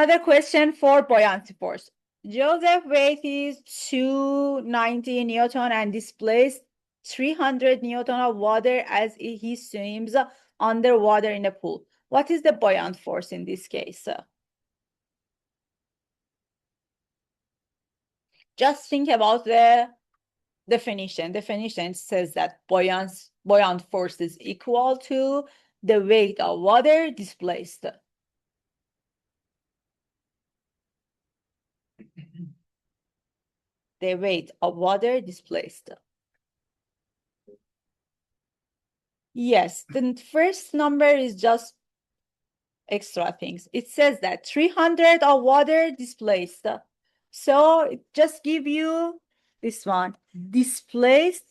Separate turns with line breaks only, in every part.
Another question for buoyancy force. Joseph's weight is 290 Newton and displays 300 Newton of water as he swims underwater in a pool. What is the buoyant force in this case? Just think about the definition. Definition says that buoyant force is equal to the weight of water displaced. The weight of water displaced. Yes, the first number is just extra things. It says that 300 of water displaced. So it just give you this one, displaced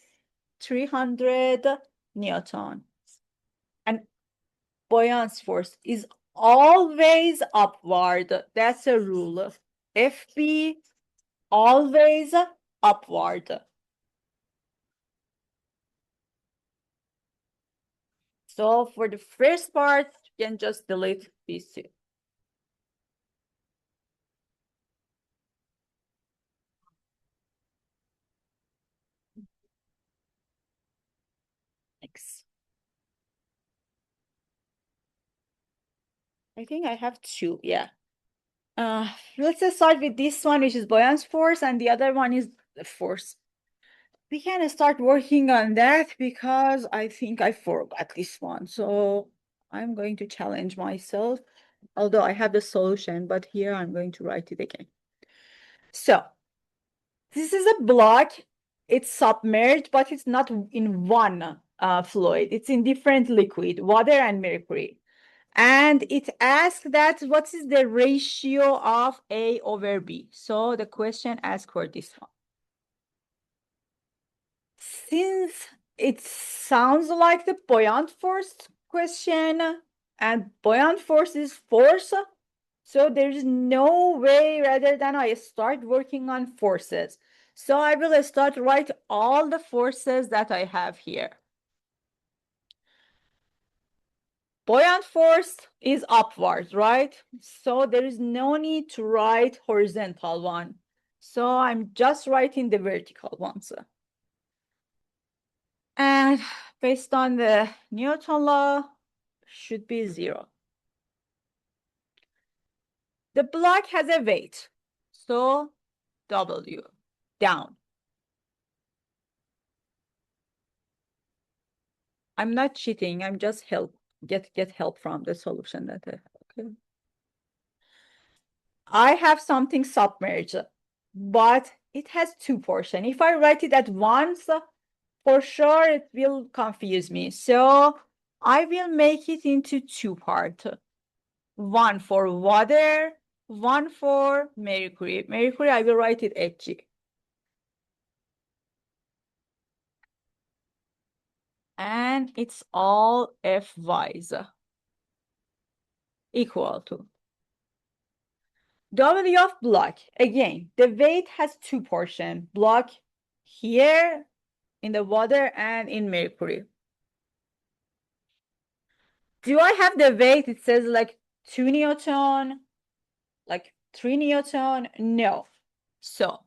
300 Newton. And buoyancy force is always upward. That's a rule. FB always upward. So for the first part, you can just delete these two. Next. I think I have two, yeah. Let's just start with this one, which is buoyancy force, and the other one is the force. We can start working on that because I think I forgot this one. So I'm going to challenge myself, although I have the solution, but here I'm going to write it again. So this is a block. It's submerged, but it's not in one fluid. It's in different liquid, water and mercury. And it asks that what is the ratio of A over B? So the question asks for this one. Since it sounds like the buoyant force question, and buoyant force is force, so there is no way rather than I start working on forces. So I will start write all the forces that I have here. Buoyant force is upwards, right? So there is no need to write horizontal one. So I'm just writing the vertical ones. And based on the Newton law, should be 0. The block has a weight, so W, down. I'm not cheating, I'm just get help from the solution that I have, okay? I have something submerged, but it has two portions. If I write it at once, for sure it will confuse me. So I will make it into two parts. One for water, one for mercury. Mercury, I will write it Hg. And it's all Fy's equal to W of block. Again, the weight has two portions. Block here in the water and in mercury. Do I have the weight? It says like 2 Newton, like 3 Newton. No. So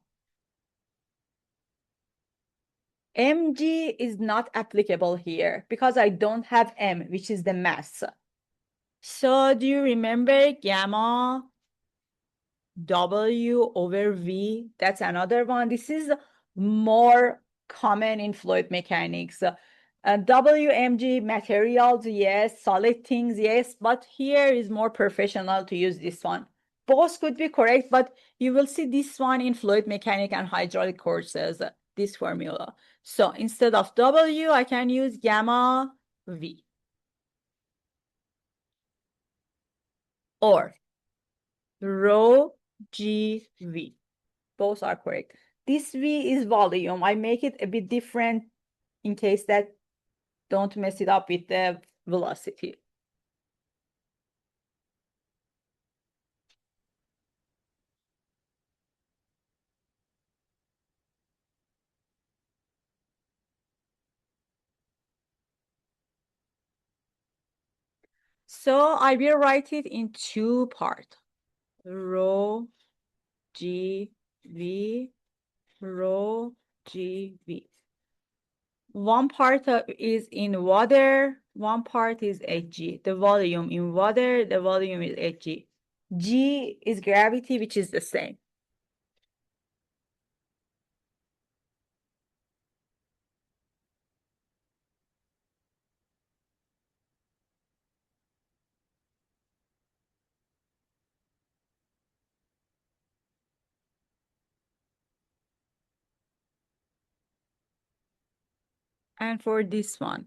mg is not applicable here because I don't have m, which is the mass. So do you remember gamma W over V? That's another one. This is more common in fluid mechanics. WMG materials, yes. Solid things, yes. But here is more professional to use this one. Both could be correct, but you will see this one in fluid mechanics and hydraulic courses, this formula. So instead of W, I can use gamma V. Or rho GV. Both are correct. This V is volume. I make it a bit different in case that don't mess it up with the velocity. So I will write it in two parts. rho GV, rho GV. One part is in water, one part is Hg. The volume in water, the volume is Hg. G is gravity, which is the same. And for this one,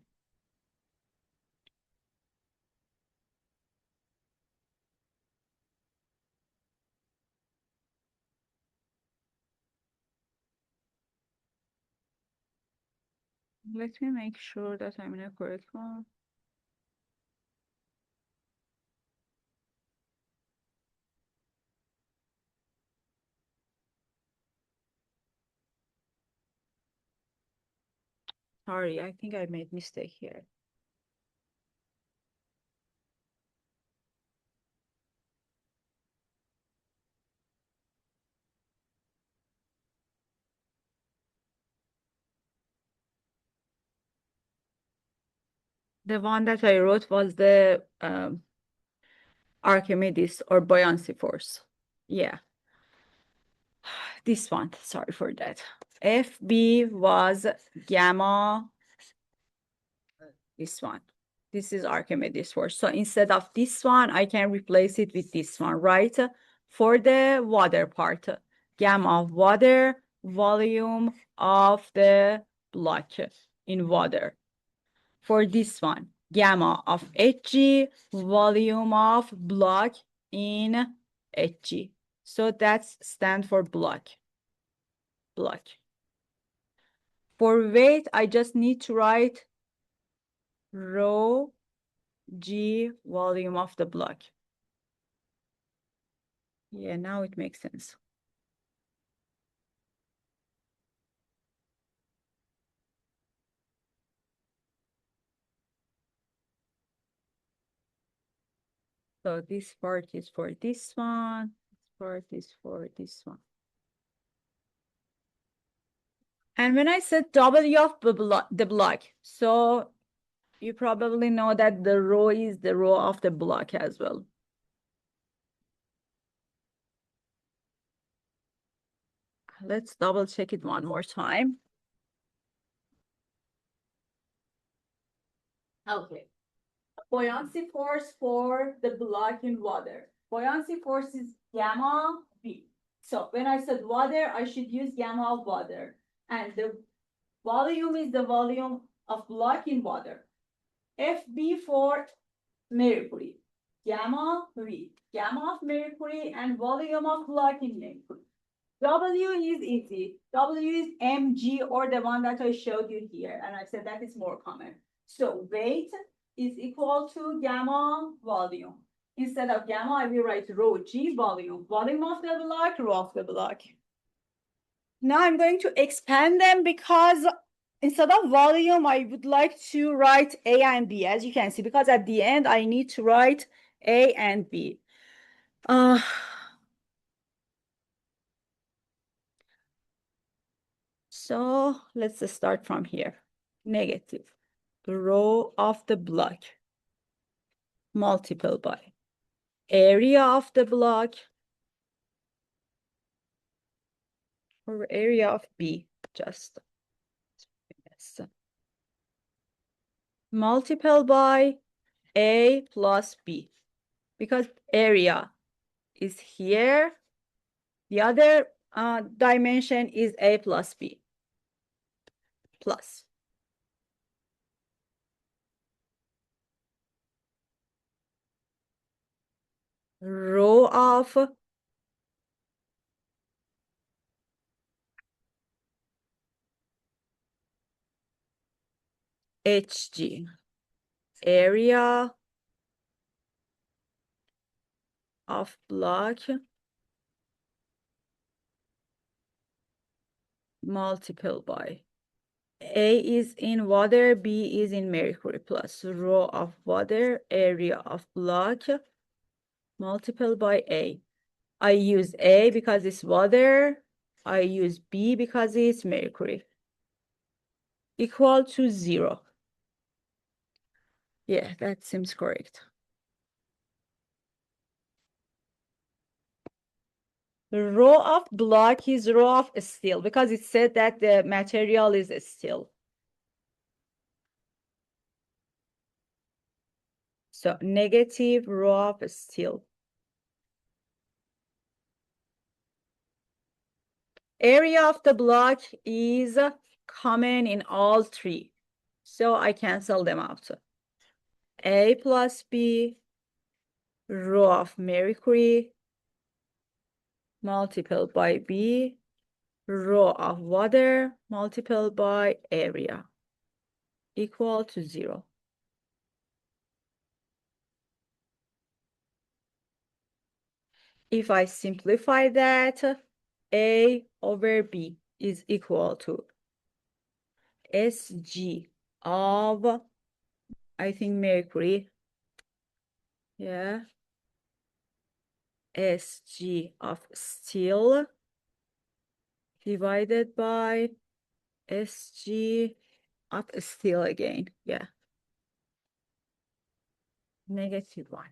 let me make sure that I'm in a correct one. Sorry, I think I made mistake here. The one that I wrote was the Archimedes or buoyancy force. Yeah, this one, sorry for that. FB was gamma, this one. This is Archimedes force. So instead of this one, I can replace it with this one, right? For the water part, gamma of water, volume of the block in water. For this one, gamma of Hg, volume of block in Hg. So that's stand for block. Block. For weight, I just need to write rho G volume of the block. Yeah, now it makes sense. So this part is for this one. This part is for this one. And when I said W of the block, so you probably know that the rho is the rho of the block as well. Let's double check it one more time. Okay. Buoyancy force for the block in water. Buoyancy force is gamma V. So when I said water, I should use gamma of water. And the volume is the volume of block in water. FB for mercury. Gamma V. Gamma of mercury and volume of block in mercury. W is easy. W is mg or the one that I showed you here. And I said that is more common. So weight is equal to gamma volume. Instead of gamma, I will write rho g volume. Volume of the block, rho of the block. Now I'm going to expand them because instead of volume, I would like to write A and B, as you can see, because at the end, I need to write A and B. So let's start from here. Negative rho of the block multiplied by area of the block or area of B, just yes. Multiplied by A plus B, because area is here. The other dimension is A plus B plus. Rho of Hg, area of block multiplied by A is in water, B is in mercury, plus rho of water, area of block multiplied by A. I use A because it's water. I use B because it's mercury. Equal to 0. Yeah, that seems correct. Row of block is row of steel because it said that the material is steel. So negative row of steel. Area of the block is common in all three. So I cancel them out. A plus B, row of mercury, multiplied by B, row of water, multiplied by area, equal to 0. If I simplify that, A over B is equal to Sg of, I think, mercury. Yeah. Sg of steel divided by Sg of steel again. Yeah. -1.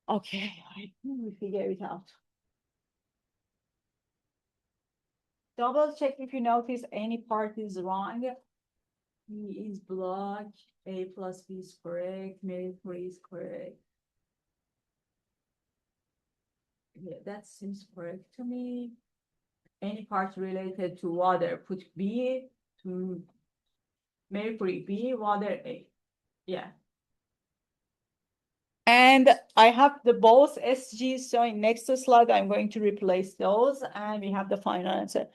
Okay, I think we figure it out. Double check if you notice any part is wrong. B is block, A plus B is correct, mercury is correct. Yeah, that seems correct to me. Any part related to water, put B, to mercury B, water A. Yeah. And I have the both SGs, so in next slide, I'm going to replace those, and we have the final answer.